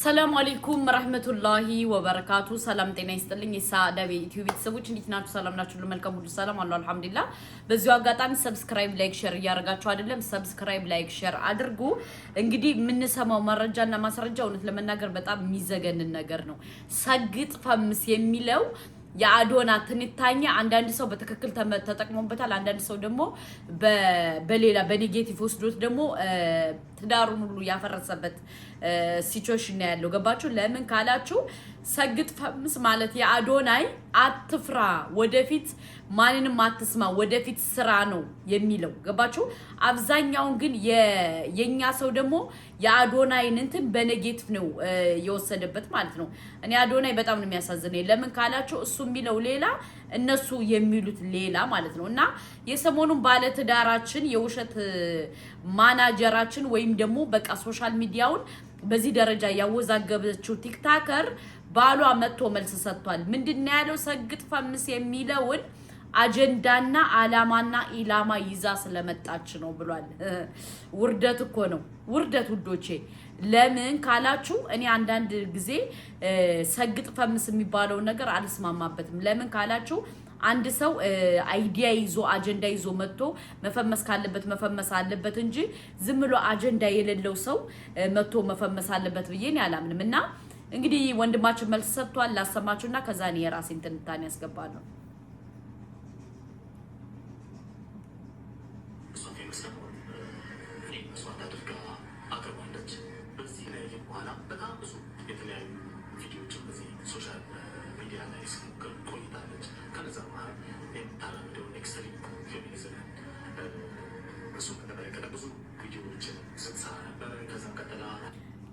ሰላም አለይኩም ወራህመቱላሂ ወበረካቱ። ሰላም ጤና ይስጥልኝ። የሳዳቤ ዩቲዩብ ቤተሰቦች እንዴት ናችሁ? ሰላም ናችሁ? ለመልካም ሁሉ ሰላም አለው አልሐምዱሊላህ። በዚሁ አጋጣሚ ሰብስክራይብ፣ ላይክ፣ ሼር እያደረጋችሁ አይደለም? ሰብስክራይብ፣ ላይክ፣ ሼር አድርጉ። እንግዲህ የምንሰማው መረጃና ማስረጃ እውነት ለመናገር በጣም የሚዘገንን ነገር ነው። ሰግጥ ፈምስ የሚለው የአዶና ትንታኛ አንዳንድ ሰው በትክክል ተጠቅሞበታል። አንዳንድ ሰው ደግሞ በሌላ በኔጌቲቭ ወስዶት ደግሞ ትዳሩን ሁሉ ያፈረሰበት ሲቹዌሽን ነው ያለው። ገባችሁ? ለምን ካላችሁ ሰግጥ ፈምስ ማለት የአዶናይ አትፍራ፣ ወደፊት ማንንም አትስማ፣ ወደፊት ስራ ነው የሚለው። ገባችሁ? አብዛኛውን ግን የኛ ሰው ደግሞ የአዶናይን እንትን በኔጌቲቭ ነው የወሰደበት ማለት ነው። እኔ አዶናይ በጣም ነው የሚያሳዝነኝ። ለምን ካላችሁ እሱ የሚለው ሌላ እነሱ የሚሉት ሌላ ማለት ነው። እና የሰሞኑን ባለትዳራችን የውሸት ማናጀራችን ወይም ደግሞ በቃ ሶሻል ሚዲያውን በዚህ ደረጃ ያወዛገበችው ቲክታከር ባሏ መጥቶ መልስ ሰጥቷል። ምንድነው ያለው? ሰግጥ ፈምስ የሚለውን አጀንዳና አላማና ኢላማ ይዛ ስለመጣች ነው ብሏል። ውርደት እኮ ነው፣ ውርደት ውዶቼ። ለምን ካላችሁ እኔ አንዳንድ ጊዜ ሰግጥ ፈምስ የሚባለው ነገር አልስማማበትም። ለምን ካላችሁ አንድ ሰው አይዲያ ይዞ አጀንዳ ይዞ መጥቶ መፈመስ ካለበት መፈመስ አለበት እንጂ ዝም ብሎ አጀንዳ የሌለው ሰው መጥቶ መፈመስ አለበት ብዬ እኔ አላምንም። እና እንግዲህ ወንድማችን መልስ ሰጥቷል። ላሰማችሁና ከዛ እኔ የራሴን ትንታኔ ያስገባለሁ።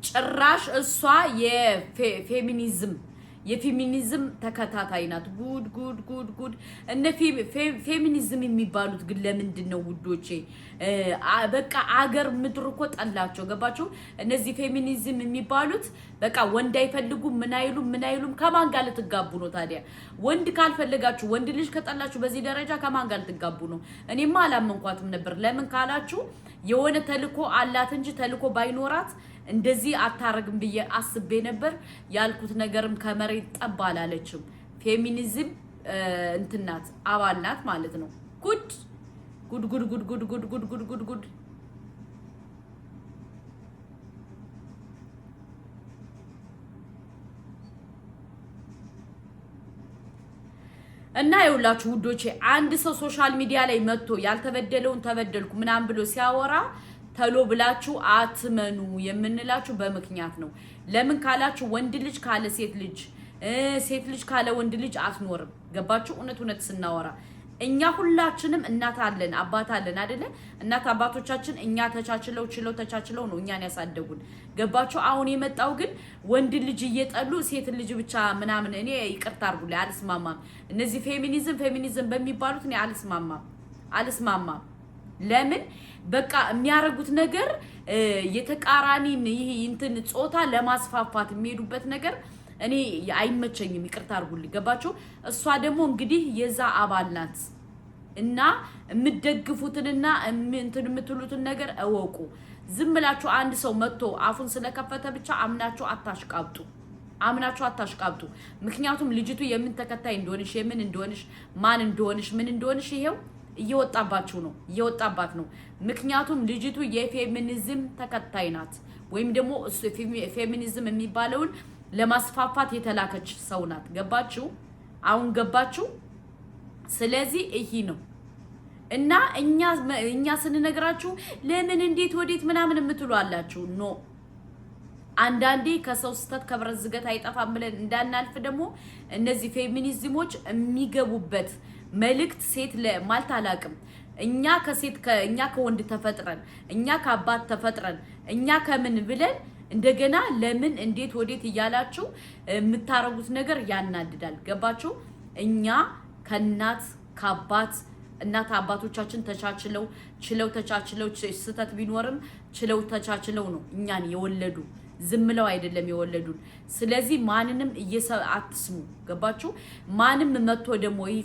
ጭራሽ እሷ የፌሚኒዝም ተከታታይ ናት። ጉድ ጉድ ጉድ ጉድ። እነ ፌሚኒዝም የሚባሉት ግን ለምንድን ነው ውዶቼ? በቃ አገር ምድር እኮ ጠላቸው። ገባችሁ? እነዚህ ፌሚኒዝም የሚባሉት በቃ ወንድ አይፈልጉም፣ ምን አይሉም። ከማን ጋር ልትጋቡ ነው ታዲያ? ወንድ ካልፈለጋችሁ፣ ወንድ ልጅ ከጠላችሁ በዚህ ደረጃ ከማን ጋር ልትጋቡ ነው? እኔማ አላመንኳትም ነበር። ለምን ካላችሁ የሆነ ተልኮ አላት እንጂ ተልኮ ባይኖራት እንደዚህ አታረግም ብዬ አስቤ ነበር። ያልኩት ነገርም ከመሬት ጠብ አላለችም። ፌሚኒዝም እንትናት አባልናት ማለት ነው። ጉድ ጉድ ጉድ ጉድ ጉድ ጉድ ጉድ ጉድ ጉድ ጉድ። እና ይኸውላችሁ ውዶቼ አንድ ሰው ሶሻል ሚዲያ ላይ መጥቶ ያልተበደለውን ተበደልኩ ምናምን ብሎ ሲያወራ ተሎ ብላችሁ አትመኑ የምንላችሁ በምክንያት ነው። ለምን ካላችሁ ወንድ ልጅ ካለ ሴት ልጅ ካለ ወንድ ልጅ አትኖርም። ገባችሁ? እውነት ስናወራ እኛ ሁላችንም እናት አለን አባት አለን አይደለ? እናት አባቶቻችን እኛ ተቻችለው ነው እኛን ያሳደጉን። ገባችሁ? አሁን የመጣው ግን ወንድ ልጅ እየጠሉ ሴት ልጅ ብቻ ምናምን። እኔ ይቅርታ አድርጉልኝ አልስማማም። እነዚህ ፌሚኒዝም በሚባሉት እኔ አልስማማም። ለምን በቃ የሚያረጉት ነገር የተቃራኒን ይሄ እንትን ጾታ ለማስፋፋት የሚሄዱበት ነገር እኔ አይመቸኝም። ይቅርታ አድርጉልኝ። ገባችሁ? እሷ ደግሞ እንግዲህ የዛ አባል ናት እና የምትደግፉትንና እንትን የምትሉትን ነገር እወቁ። ዝም ብላችሁ አንድ ሰው መጥቶ አፉን ስለከፈተ ብቻ አምናችሁ አታሽቃብጡ። ምክንያቱም ልጅቱ የምን ተከታይ እንደሆነሽ የምን እንደሆነሽ ማን እንደሆነሽ ምን እንደሆነሽ ይሄው እየወጣባት ነው። ምክንያቱም ልጅቱ የፌሚኒዝም ተከታይ ናት፣ ወይም ደግሞ ፌሚኒዝም የሚባለውን ለማስፋፋት የተላከች ሰው ናት። ገባችሁ? አሁን ገባችሁ? ስለዚህ ይሄ ነው እና እኛ ስንነግራችሁ ለምን እንዴት ወዴት ምናምን የምትሉ አላችሁ። ኖ አንዳንዴ ከሰው ስተት ከብረት ዝገት አይጠፋም ብለን እንዳናልፍ ደግሞ እነዚህ ፌሚኒዝሞች የሚገቡበት መልእክት ሴት ለማልታ አላቅም። እኛ ከወንድ ተፈጥረን እኛ ከአባት ተፈጥረን እኛ ከምን ብለን እንደገና ለምን እንዴት ወዴት እያላችሁ የምታረጉት ነገር ያናድዳል። ገባችሁ? እኛ ከእናት ከአባት እናት አባቶቻችን ተቻችለው ስተት ቢኖርም ችለው ተቻችለው ነው እኛን የወለዱ። ዝም ብለው አይደለም የወለዱን። ስለዚህ ማንንም አትስሙ። ገባችሁ? ማንም መጥቶ ደግሞ ይሄ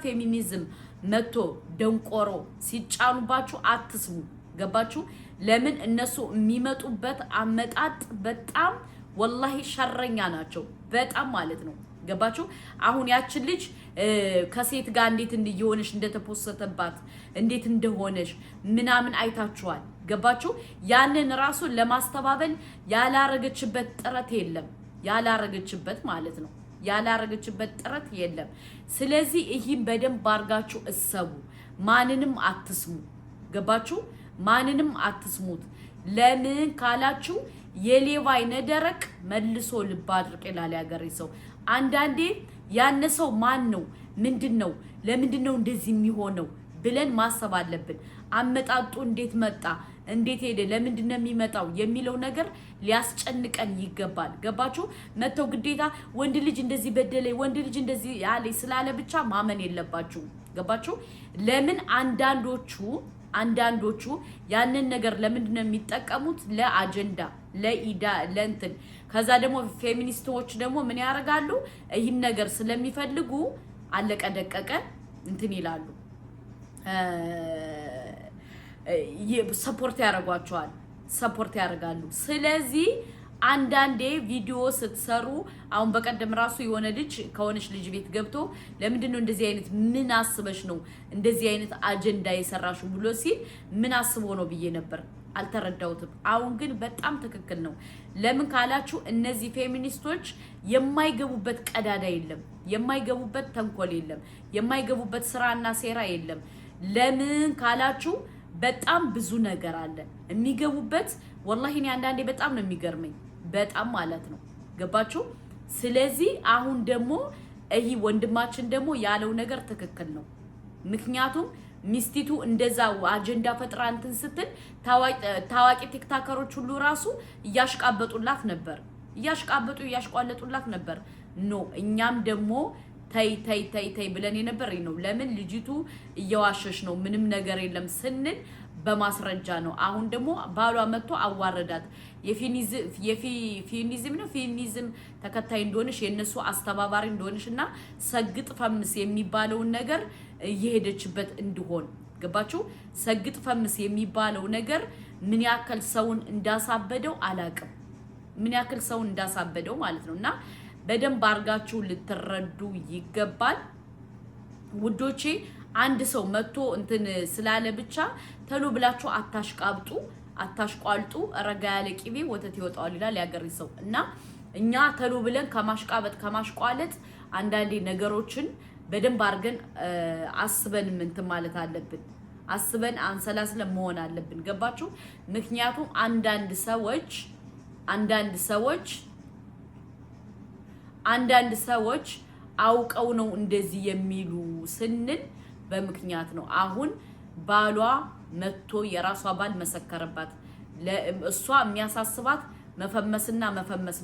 ፌሚኒዝም መጥቶ ደንቆሮ ሲጫኑባችሁ አትስሙ። ገባችሁ? ለምን እነሱ የሚመጡበት አመጣጥ በጣም ወላሂ ሸረኛ ናቸው በጣም ማለት ነው። ገባችሁ? አሁን ያችን ልጅ ከሴት ጋር እንዴት እንደሆነሽ እንደተፖሰተባት እንዴት እንደሆነሽ ምናምን አይታችኋል። ገባችሁ? ያንን ራሱ ለማስተባበል ያላረገችበት ጥረት የለም። ያላረገችበት ማለት ነው። ያላረገችበት ጥረት የለም። ስለዚህ ይህን በደንብ አድርጋችሁ እሰቡ። ማንንም አትስሙ። ገባችሁ? ማንንም አትስሙት። ለምን ካላችሁ የሌባ አይነ ደረቅ መልሶ ልብ አድርቅ ይላል ያገሬ ሰው። አንዳንዴ ያነሰው ማን ነው? ምንድነው? ለምንድነው እንደዚህ የሚሆነው ብለን ማሰብ አለብን። አመጣጡ እንዴት መጣ? እንዴት ሄደ? ለምንድነው የሚመጣው የሚለው ነገር ሊያስጨንቀን ይገባል። ገባችሁ? መተው ግዴታ ወንድ ልጅ እንደዚህ በደለ፣ ወንድ ልጅ እንደዚህ ያለ ስላለ ብቻ ማመን የለባችሁ። ገባችሁ? ለምን አንዳንዶቹ ያንን ነገር ለምንድነው የሚጠቀሙት? ለአጀንዳ፣ ለኢዳ፣ ለእንትን። ከዛ ደግሞ ፌሚኒስቶች ደግሞ ምን ያደርጋሉ? ይህን ነገር ስለሚፈልጉ አለቀ ደቀቀ እንትን ይላሉ፣ ሰፖርት ያደርጋሉ። ስለዚህ አንዳንዴ ቪዲዮ ስትሰሩ አሁን በቀደም ራሱ የሆነ ልጅ ከሆነች ልጅ ቤት ገብቶ ለምንድነው እንደዚህ አይነት ምን አስበሽ ነው እንደዚህ አይነት አጀንዳ የሰራሹ ብሎ ሲል ምን አስቦ ነው ብዬ ነበር። አልተረዳውትም። አሁን ግን በጣም ትክክል ነው። ለምን ካላችሁ እነዚህ ፌሚኒስቶች የማይገቡበት ቀዳዳ የለም፣ የማይገቡበት ተንኮል የለም፣ የማይገቡበት ስራና ሴራ የለም። ለምን ካላችሁ በጣም ብዙ ነገር አለ የሚገቡበት። ወላሂ እኔ አንዳንዴ በጣም ነው የሚገርመኝ፣ በጣም ማለት ነው። ገባችሁ? ስለዚህ አሁን ደግሞ ይሄ ወንድማችን ደግሞ ያለው ነገር ትክክል ነው። ምክንያቱም ሚስቲቱ እንደዛ አጀንዳ ፈጥራ እንትን ስትል ታዋቂ ቲክታከሮች ሁሉ ራሱ እያሽቃበጡላት ነበር፣ እያሽቋለጡላት ነበር። ኖ እኛም ደግሞ ተይ ብለን የነበር ነው። ለምን ልጅቱ እየዋሸሽ ነው ምንም ነገር የለም ስንል በማስረጃ ነው። አሁን ደግሞ ባሏ መጥቶ አዋረዳት። የፌሚኒዝም ተከታይ እንደሆነሽ የነሱ አስተባባሪ እንደሆነሽ እና ሰግጥ ፈምስ የሚባለውን ነገር እየሄደችበት እንደሆን ገባችሁ? ሰግጥ ፈምስ የሚባለው ነገር ምን ያክል ሰውን እንዳሳበደው አላቅም፣ ምን ያክል ሰውን እንዳሳበደው ማለት ነውና በደንብ አርጋችሁ ልትረዱ ይገባል ውዶቼ። አንድ ሰው መጥቶ እንትን ስላለ ብቻ ተሎ ብላችሁ አታሽቋልጡ። ረጋ ያለ ቂቤ ወተት ይወጣዋል ይላል ያገሬ ሰው። እና እኛ ተሎ ብለን ከማሽቋለጥ አንዳንዴ ነገሮችን በደንብ አርገን አስበን እንትን ማለት አለብን። አስበን አንሰላስለን መሆን አለብን። ገባችሁ? ምክንያቱም አንዳንድ ሰዎች አውቀው ነው እንደዚህ የሚሉ ስንል በምክንያት ነው። አሁን ባሏ መጥቶ የራሷ ባል መሰከረባት። እሷ የሚያሳስባት መፈመስና መፈመስ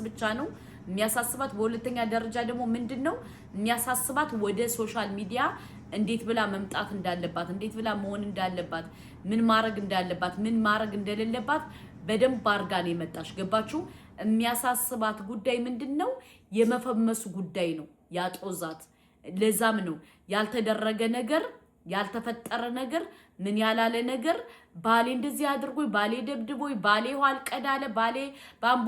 ብቻ ነው የሚያሳስባት። በሁለተኛ ደረጃ ደግሞ ምንድነው የሚያሳስባት? ወደ ሶሻል ሚዲያ እንዴት ብላ መምጣት እንዳለባት፣ እንዴት ብላ መሆን እንዳለባት፣ ምን ማድረግ እንዳለባት፣ ምን ማድረግ እንደሌለባት በደንብ አርጋ ነው የመጣች። ገባችሁ? የሚያሳስባት ጉዳይ ምንድነው? የመፈመሱ ጉዳይ ነው ያጦዛት። ለዛም ነው ያልተደረገ ነገር፣ ያልተፈጠረ ነገር፣ ምን ያላለ ነገር ባሌ እንደዚህ አድርጎኝ፣ ባሌ ደብድቦኝ፣ ባሌ ውሃ አልቀዳለ፣ ባሌ ባምቦ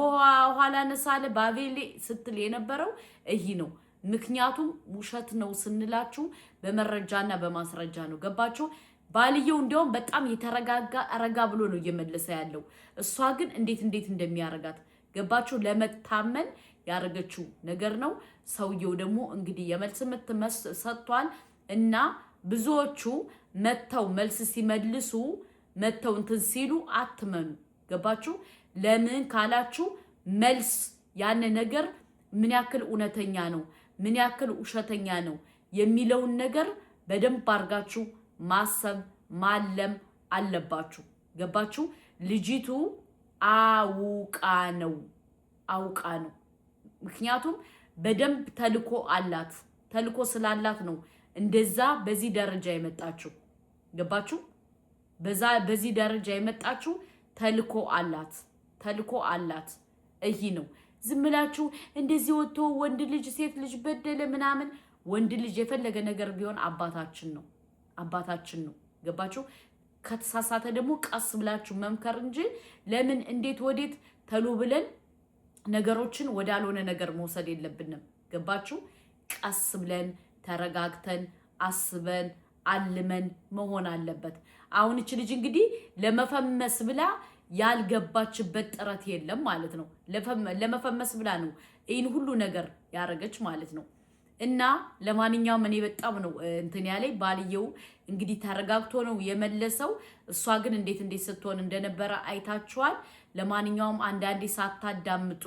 ውሃ ላነሳለ፣ ባቤሌ ስትል የነበረው ይህ ነው። ምክንያቱም ውሸት ነው ስንላችሁ በመረጃና በማስረጃ ነው። ገባችሁ? ባልየው እንዲያውም በጣም የተረጋጋ ረጋ ብሎ ነው እየመለሰ ያለው። እሷ ግን እንዴት እንደሚያረጋት ገባችሁ? ለመታመን ያረገችው ነገር ነው። ሰውየው ደግሞ እንግዲህ የመልስ ምት ሰጥቷል እና ብዙዎቹ መተው መልስ ሲመልሱ መተው እንትን ሲሉ አትመኑ። ገባችሁ? ለምን ካላችሁ መልስ ያን ነገር ምን ያክል እውነተኛ ነው፣ ምን ያክል ውሸተኛ ነው የሚለውን ነገር በደንብ አርጋችሁ ማሰብ ማለም አለባችሁ። ገባችሁ? ልጅቱ አውቃ ነው። ምክንያቱም በደንብ ተልኮ አላት። ተልኮ ስላላት ነው እንደዛ በዚህ ደረጃ የመጣችሁ። ገባችሁ? በዚህ ደረጃ የመጣችሁ ተልኮ አላት። ይሄ ነው። ዝም ብላችሁ እንደዚህ ወጥቶ ወንድ ልጅ ሴት ልጅ በደለ ምናምን። ወንድ ልጅ የፈለገ ነገር ቢሆን አባታችን ነው። ገባችሁ? ከተሳሳተ ደግሞ ቀስ ብላችሁ መምከር እንጂ ለምን እንዴት ወዴት ተሎ ብለን ነገሮችን ወዳልሆነ ነገር መውሰድ የለብንም። ገባችሁ? ቀስ ብለን ተረጋግተን አስበን አልመን መሆን አለበት። አሁን እቺ ልጅ እንግዲህ ለመፈመስ ብላ ያልገባችበት ጥረት የለም ማለት ነው። ለመፈመስ ብላ ነው ይህን ሁሉ ነገር ያረገች ማለት ነው። እና ለማንኛውም እኔ በጣም ነው እንትን ያለኝ ባልየው እንግዲህ ተረጋግቶ ነው የመለሰው። እሷ ግን እንዴት ስትሆን እንደነበረ አይታችኋል። ለማንኛውም አንዳንዴ ሳታዳምጡ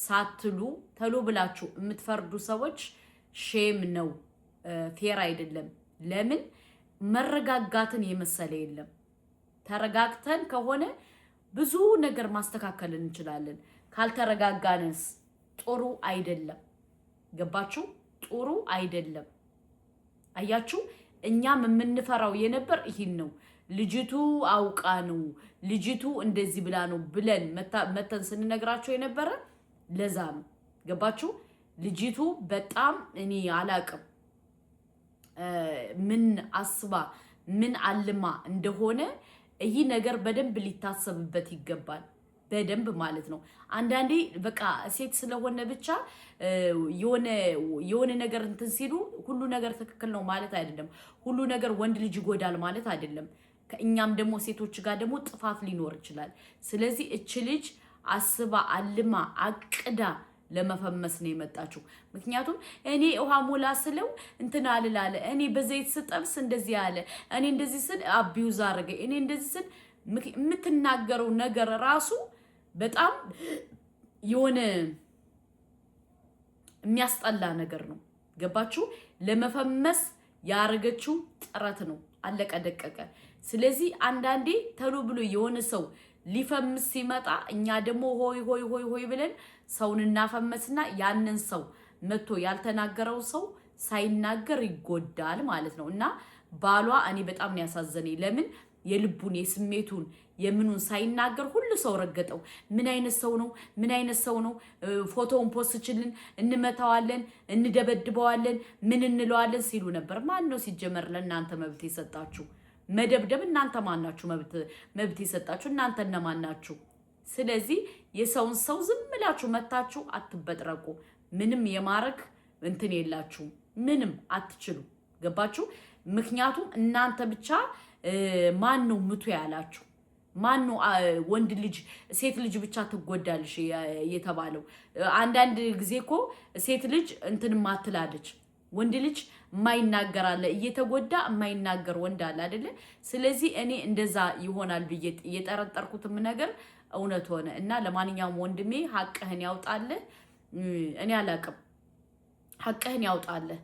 ሳትሉ ተሎ ብላችሁ የምትፈርዱ ሰዎች ሼም ነው፣ ፌር አይደለም። ለምን መረጋጋትን የመሰለ የለም። ተረጋግተን ከሆነ ብዙ ነገር ማስተካከል እንችላለን። ካልተረጋጋንስ ጥሩ አይደለም። ገባችሁ? ጥሩ አይደለም። አያችሁ? እኛም የምንፈራው የነበር ይሄን ነው። ልጅቱ አውቃ ነው፣ ልጅቱ እንደዚህ ብላ ነው ብለን መተን ስንነግራቸው የነበረ ለዛ ነው። ገባችሁ? ልጅቱ በጣም እኔ አላቅም ምን አስባ ምን አልማ እንደሆነ ይሄ ነገር በደንብ ሊታሰብበት ይገባል። በደንብ ማለት ነው። አንዳንዴ በቃ ሴት ስለሆነ ብቻ የሆነ ነገር እንትን ሲሉ ሁሉ ነገር ትክክል ነው ማለት አይደለም። ሁሉ ነገር ወንድ ልጅ ይጎዳል ማለት አይደለም። ከእኛም ደግሞ ሴቶች ጋር ደግሞ ጥፋት ሊኖር ይችላል። ስለዚህ እች ልጅ አስባ አልማ አቅዳ ለመፈመስ ነው የመጣችው። ምክንያቱም እኔ ውሃ ሞላ ስለው እንትን አልላለ፣ እኔ በዘይት ስጠብስ እንደዚህ አለ፣ እኔ እንደዚህ ስል አቢውዝ አረገ፣ እኔ እንደዚህ ስል የምትናገረው ነገር ራሱ በጣም የሆነ የሚያስጠላ ነገር ነው። ገባችሁ? ለመፈመስ ያረገችው ጥረት ነው። አለቀ ደቀቀ። ስለዚህ አንዳንዴ ተሎ ብሎ የሆነ ሰው ሊፈምስ ሲመጣ እኛ ደግሞ ሆይ ሆይ ሆይ ሆይ ብለን ሰውን እናፈመስና ያንን ሰው መጥቶ ያልተናገረው ሰው ሳይናገር ይጎዳል ማለት ነው። እና ባሏ እኔ በጣም ነው ያሳዘነኝ። ለምን የልቡን የስሜቱን የምኑን ሳይናገር ሁሉ ሰው ረገጠው። ምን አይነት ሰው ነው? ምን አይነት ሰው ነው? ፎቶውን ፖስትችልን፣ እንመታዋለን፣ እንደበድበዋለን፣ ምን እንለዋለን ሲሉ ነበር። ማን ነው ሲጀመር ለእናንተ መብት የሰጣችሁ? መደብደብ እናንተ ማናችሁ? መብት የሰጣችሁ እናንተ እነማን ናችሁ? ስለዚህ የሰውን ሰው ዝም ብላችሁ መታችሁ አትበጥረቁ። ምንም የማረግ እንትን የላችሁ፣ ምንም አትችሉ። ገባችሁ? ምክንያቱም እናንተ ብቻ ማን ነው ምቱ ያላችሁ? ማን ነው ወንድ ልጅ ሴት ልጅ ብቻ ትጎዳልሽ የተባለው? አንዳንድ ጊዜ እኮ ሴት ልጅ እንትን ማትላለች፣ ወንድ ልጅ የማይናገር አለ፣ እየተጎዳ የማይናገር ወንድ አለ አይደለ? ስለዚህ እኔ እንደዛ ይሆናል ብዬ የጠረጠርኩትም ነገር እውነት ሆነ እና ለማንኛውም ወንድሜ ሐቅህን ያውጣልህ። እኔ አላቅም፣ ሐቅህን ያውጣልህ።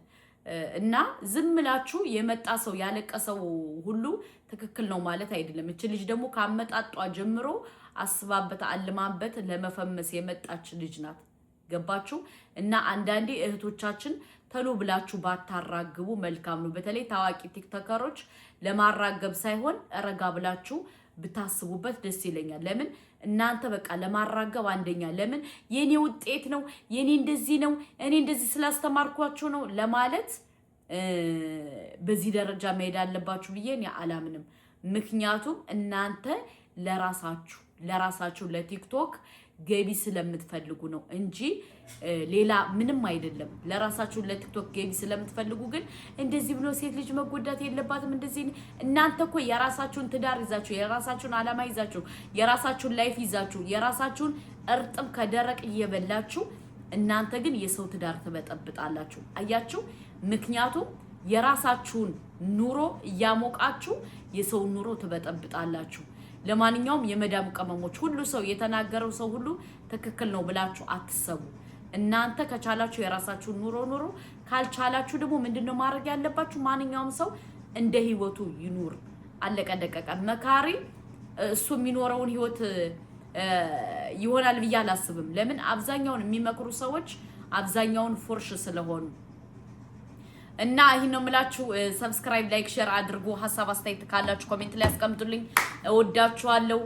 እና ዝም ብላችሁ የመጣ ሰው ያለቀሰው ሁሉ ትክክል ነው ማለት አይደለም። እቺ ልጅ ደግሞ ካመጣጧ ጀምሮ አስባበት አልማበት ለመፈመስ የመጣች ልጅ ናት። ገባችሁ? እና አንዳንዴ እህቶቻችን ተሎ ብላችሁ ባታራግቡ መልካም ነው። በተለይ ታዋቂ ቲክቶከሮች ለማራገብ ሳይሆን ረጋ ብላችሁ ብታስቡበት ደስ ይለኛል። ለምን እናንተ በቃ ለማራገብ አንደኛ ለምን የኔ ውጤት ነው የኔ እንደዚህ ነው እኔ እንደዚህ ስላስተማርኳችሁ ነው ለማለት በዚህ ደረጃ መሄድ አለባችሁ ብዬ እኔ አላምንም። ምክንያቱም እናንተ ለራሳችሁ ለቲክቶክ ገቢ ስለምትፈልጉ ነው እንጂ ሌላ ምንም አይደለም። ለራሳችሁ ለቲክቶክ ገቢ ስለምትፈልጉ ግን እንደዚህ ብሎ ሴት ልጅ መጎዳት የለባትም እንደዚህ። እናንተ እኮ የራሳችሁን ትዳር ይዛችሁ የራሳችሁን አላማ ይዛችሁ የራሳችሁን ላይፍ ይዛችሁ የራሳችሁን እርጥብ ከደረቅ እየበላችሁ እናንተ ግን የሰው ትዳር ትበጠብጣላችሁ። አያችሁ? ምክንያቱም የራሳችሁን ኑሮ እያሞቃችሁ የሰው ኑሮ ትበጠብጣላችሁ። ለማንኛውም የመዳም ቀመሞች ሁሉ ሰው የተናገረው ሰው ሁሉ ትክክል ነው ብላችሁ አትሰቡ። እናንተ ከቻላችሁ የራሳችሁን ኑሮ ካልቻላችሁ ደግሞ ምንድነው ማድረግ ያለባችሁ? ማንኛውም ሰው እንደ ህይወቱ ይኑር። አለቀ ደቀቀ። መካሪ እሱ የሚኖረውን ህይወት ይሆናል ብዬ አላስብም። ለምን አብዛኛውን የሚመክሩ ሰዎች አብዛኛውን ፎርሽ ስለሆኑ እና ይሄን ነው የምላችሁ። ሰብስክራይብ፣ ላይክ፣ ሼር አድርጉ። ሐሳብ አስተያየት ካላችሁ ኮሜንት ላይ አስቀምጡልኝ። እወዳችኋለሁ።